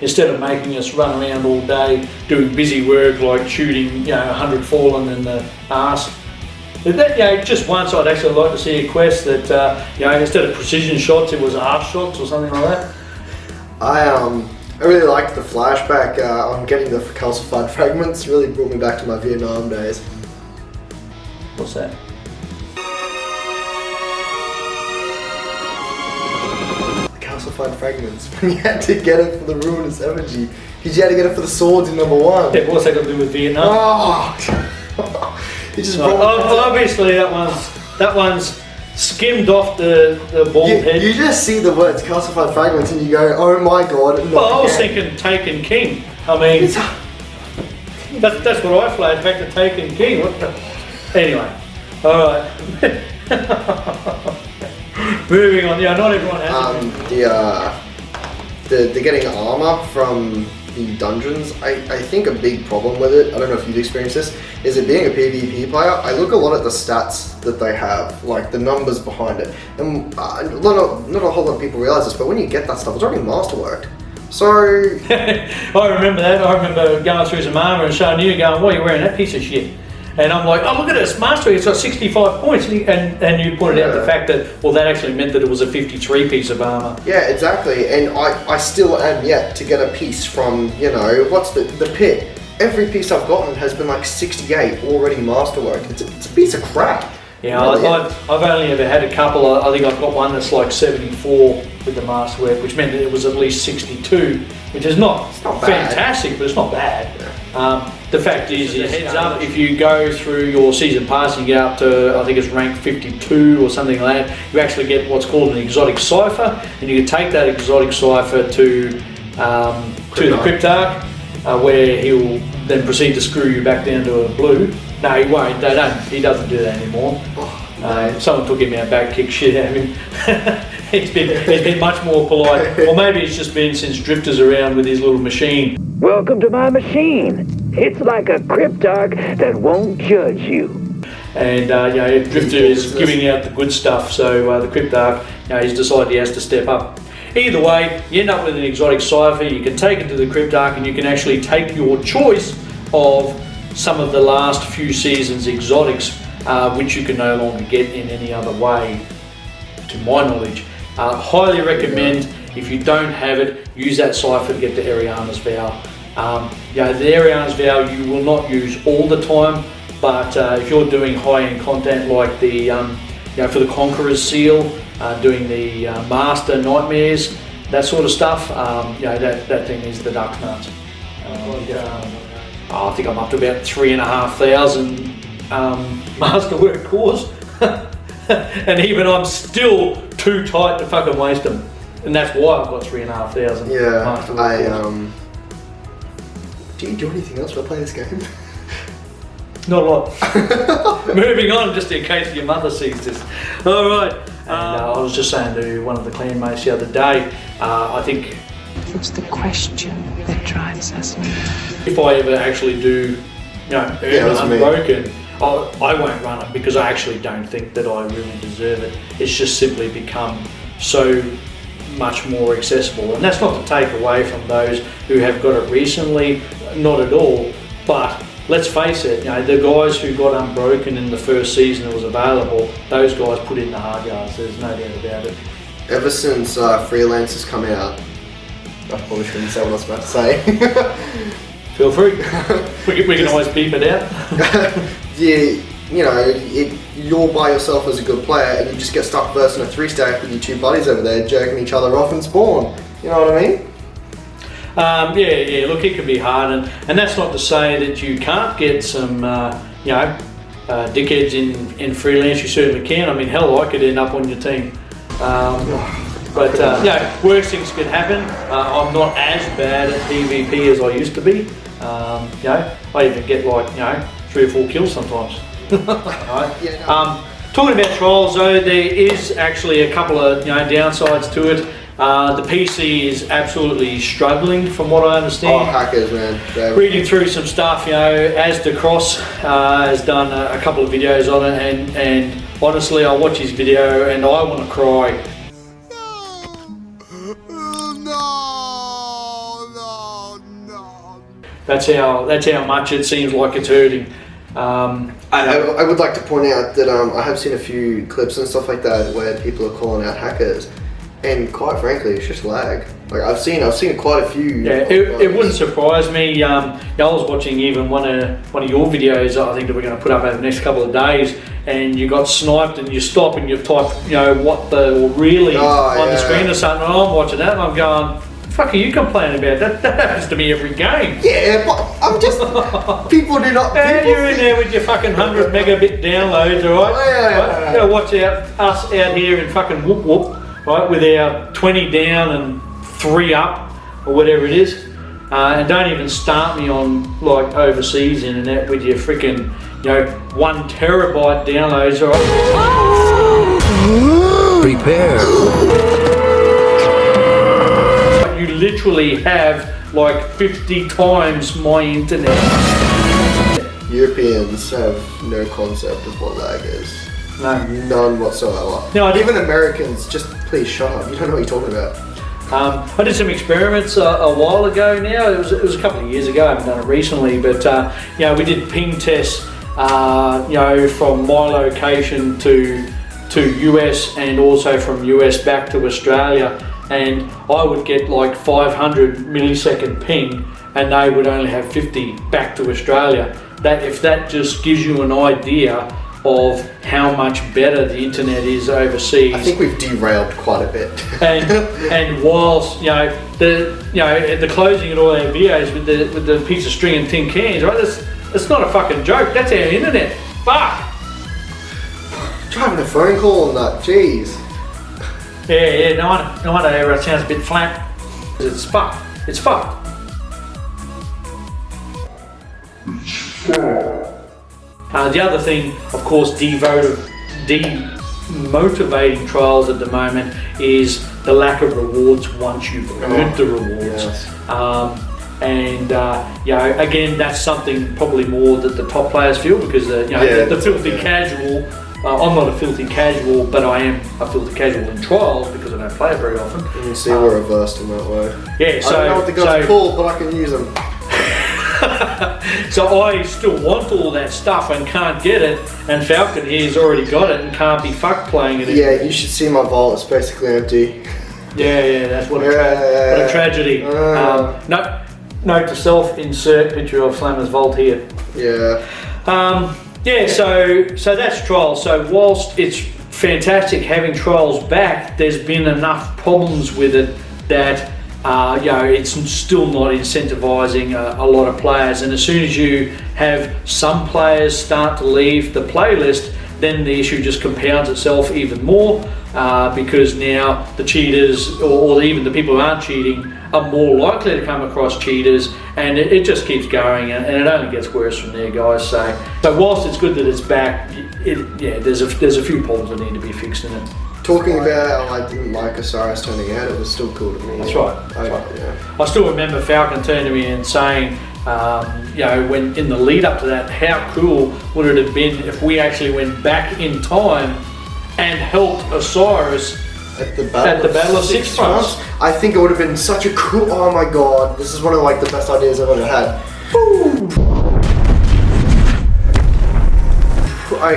instead of making us run around all day doing busy work like shooting 100 fallen in the arse. That, just once I'd actually like to see a quest that instead of precision shots it was arse shots or something like that. I really liked the flashback on getting the calcified fragments. Really brought me back to my Vietnam days. What's that? Calcified fragments. When you had to get it for the ruinous effigy, because you had to get it for the swords in number 1. Yeah, what's that got to do with Vietnam? Oh, it just obviously that one's skimmed off the bald head. You just see the words calcified fragments and you go, oh my god. Well, I was thinking Taken King. I mean, that's what I flagged back to Taken King. Anyway, all right. Moving on. Yeah, not everyone has the getting armor from the dungeons. I think a big problem with it, I don't know if you've experienced this, is it being a PvP player, I look a lot at the stats that they have, like the numbers behind it. And not a whole lot of people realize this, but when you get that stuff, it's already masterworked. So... I remember that. I remember going through some armor and showing you going, why are you wearing that piece of shit? And I'm like, oh, look at this, mastery, it's got 65 points. And you pointed out the fact that, well, that actually meant that it was a 53 piece of armor. Yeah, exactly. And I still am yet to get a piece from, what's the pit. Every piece I've gotten has been like 68 already masterworked. It's a piece of crap. Yeah, really. I've only ever had a couple. I think I've got one that's like 74 with the masterwork, which meant that it was at least 62, which is not fantastic, but it's not bad. Yeah. The fact is heads up, if you go through your season pass and you get up to, I think it's rank 52 or something like that, you actually get what's called an exotic Cipher, and you can take that exotic Cipher to the Cryptarch, where he'll then proceed to screw you back down to a blue. No, he won't. He doesn't do that anymore. Someone took him out back, kicked shit out of him. He's been much more polite, or maybe it's just been since Drifter's around with his little machine. Welcome to my machine. It's like a Cryptarch that won't judge you. And Drifter is giving out the good stuff, so the Cryptarch, he's decided he has to step up. Either way, you end up with an exotic Cipher. You can take it to the Cryptarch, and you can actually take your choice of some of the last few seasons exotics, which you can no longer get in any other way, to my knowledge. Highly recommend, if you don't have it, use that Cipher to get the Ariana's Vow. The Ariana's Vow you will not use all the time, but if you're doing high-end content like the, for the Conqueror's Seal, doing the Master Nightmares, that sort of stuff, that thing is the duck's nuts. I think I'm up to about 3,500 masterwork cores. And even I'm still too tight to fucking waste them, and that's why I've got 3,500. Yeah, do you do anything else while playing this game? Not a lot. Moving on, just in case your mother sees this. All right. And I was just saying to one of the clanmates the other day, I think it's the question that drives us. If I ever actually do, earn Unbroken, I won't run it because I actually don't think that I really deserve it. It's just simply become so much more accessible, and that's not to take away from those who have got it recently, not at all. But let's face it, the guys who got Unbroken in the first season it was available, those guys put in the hard yards. There's no doubt about it. Ever since Freelance has come out, I probably shouldn't say what I was about to say. Feel free. we can always beep it out. You're by yourself as a good player and you just get stuck versing a 3-stack with your 2 buddies over there jerking each other off and spawn. You know what I mean? Look, it can be hard, and that's not to say that you can't get some, dickheads in Freelance. You certainly can. I mean, hell, I could end up on your team. Worse things could happen. I'm not as bad at PvP as I used to be. I even get 3 or 4 kills sometimes. Talking about trials though, there is actually a couple of downsides to it. The PC is absolutely struggling from what I understand. Oh, hackers, man. Reading through some stuff, Asda Cross has done a couple of videos on it, and honestly I watch his video and I want to cry. No, That's how much it seems like it's hurting. I would like to point out that I have seen a few clips and stuff like that where people are calling out hackers, and quite frankly, it's just lag. Like I've seen quite a few. Yeah, it wouldn't surprise me. I was watching even one of your videos. I think that we're going to put up over the next couple of days, and you got sniped, and you stop and you type, what the really on the screen or something. And I'm watching that, and I'm going, "The fuck are you complaining about? That happens to me every game." Yeah, but I'm just people do not. And you're in there with your fucking 100 megabit downloads, alright? Yeah. Watch out, us out here in fucking whoop whoop, right, with our 20 down and 3 up, or whatever it is. And don't even start me on like overseas internet with your freaking, 1 terabyte downloads, alright? Prepare. You literally have like 50 times my internet. Europeans have no concept of what lag is. No. None whatsoever. No, even Americans, just please shut up. You don't know what you're talking about. I did some experiments a while ago now. It was a couple of years ago. I haven't done it recently, but we did ping tests. From my location to US, and also from US back to Australia, and I would get like 500 millisecond ping, and they would only have 50 back to Australia. If that just gives you an idea of how much better the internet is overseas. I think we've derailed quite a bit. and whilst the closing of all our videos with the piece of string and tin cans, right? That's not a fucking joke. That's our internet. Fuck. Driving a phone call on that, jeez. Yeah. No wonder everyone sounds a bit flat. It's fucked. It's fucked. The other thing, of course, demotivating trials at the moment is the lack of rewards once you've earned the rewards. Yes. Again, that's something probably more that the top players feel, because the filthy casual. I'm not a filthy casual, but I am a filthy casual in trials because I don't play it very often. You can see we're reversed in that way. Yeah, so I don't know what the guns are called, but I can use them. So I still want all that stuff and can't get it, and Falcon here's already got it and can't be fucked playing it. Yeah, you should see my vault. It's basically empty. Yeah, that's what a tragedy. Note to self: insert picture of Slammer's vault here. Yeah. So that's trials. So whilst it's fantastic having trials back, there's been enough problems with it that it's still not incentivizing a lot of players. And as soon as you have some players start to leave the playlist, then the issue just compounds itself even more, because now the cheaters, or even the people who aren't cheating, are more likely to come across cheaters, and it just keeps going, and it only gets worse from there, guys. So whilst it's good that it's back, there's a few problems that need to be fixed in it. Talking about how I didn't like Osiris turning out, it was still cool to me. That's right. I still remember Falcon turning to me and saying, when in the lead up to that, how cool would it have been if we actually went back in time and helped Osiris at the Battle of Six Fronts? I think it would have been such a cool. Oh my god, this is one of the best ideas I've ever had.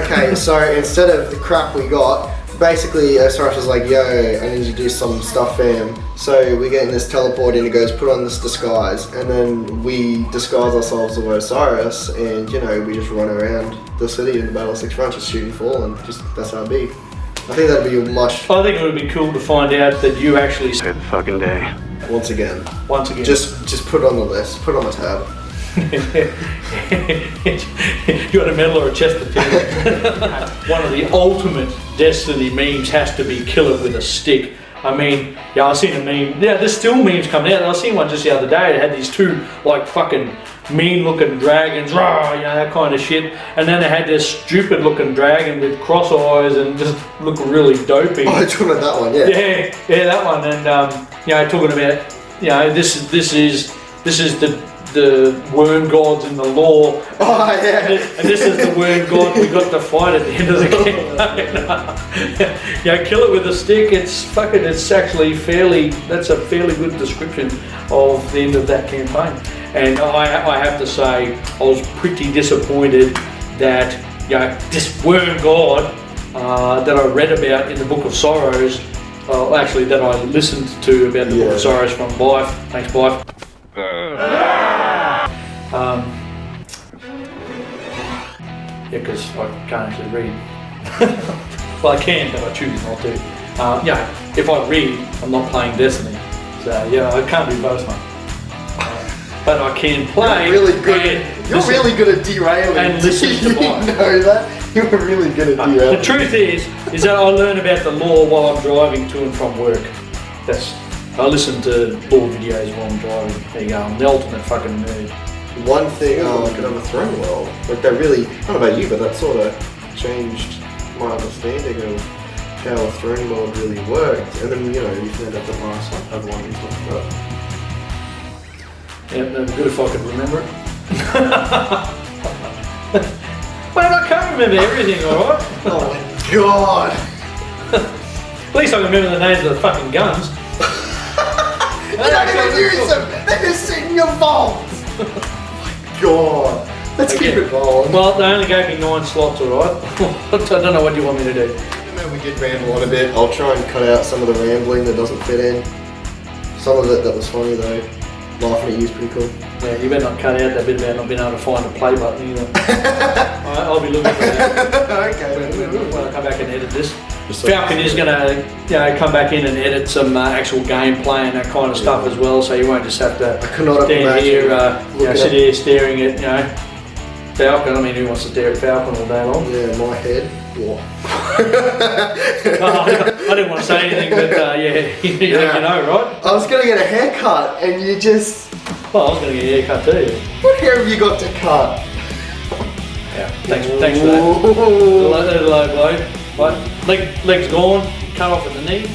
Okay, so instead of the crap we got, basically Osiris was like, yo, I need to do some stuff, fam. So we get in this teleport and it goes, put on this disguise, and then we disguise ourselves as Osiris, and we just run around the city in the Battle of Six Fronts, just shooting fall, and just that's how it be. I think that'd be much. I think it would be cool to find out that you actually saved the fucking day. Once again. Just put it on the list, put it on the tab. You got a medal or a chest of tennis. One of the ultimate Destiny memes has to be kill it with a stick. I mean, I've seen a meme. Yeah, there's still memes coming out. I seen one just the other day. It had these two fucking mean-looking dragons, that kind of shit. And then they had this stupid-looking dragon with cross eyes and just looked really dopey. Oh, I talking about that one, yeah. Yeah, that one. And talking about, this is the worm gods in the lore. Oh yeah. And this is the worm god we got to fight at the end of the game. Kill it with a stick. It's actually that's a fairly good description of the end of that campaign. And I have to say, I was pretty disappointed that this worm god that I read about in the Book of Sorrows, actually that I listened to about the Book of Sorrows from Bife. Thanks, Bife. Because I can't actually read. Well, I can, but I choose not to. If I read, I'm not playing Destiny. So I can't do both, mate. But I can play. You're really good at derailing. And listen to You mine. know that? You were really good at derailing. The truth is that I learn about the law while I'm driving to and from work. I listen to law videos while I'm driving. There you go. I'm the ultimate fucking nerd. One thing, like another throne world, like that really, I don't know about you, but that sort of changed my understanding of how a throne world really worked. And then, you found out the last one had one and stuff like that. Yeah, that'd be good if I could remember it. Well, I can't remember everything, alright? Oh my god! At least I can remember the names of the fucking guns. You don't even use them! They're just in your vault! Oh my god. Let's keep it rolling. Well, they only gave me 9 slots, alright? I don't know what you want me to do. I know we did ramble on a bit. I'll try and cut out some of the rambling that doesn't fit in. Some of it that was funny though. Laughing at you is pretty cool. Yeah, you better not cut out that bit about not being able to find a play button either. Alright, I'll be looking for that. Okay. When I come back and edit this. Falcon is going to come back in and edit some actual gameplay and that kind of stuff as well, so you won't just have to stand here, sit here staring at, Falcon. I mean, who wants to stare at Falcon all day long? Yeah, my head. What? I didn't want to say anything, but you know, right? I was going to get a haircut and you just... Well, I was going to get a haircut too. What hair have you got to cut? Yeah, thanks for that. Little low blow. Right, leg's gone, cut off at the knee.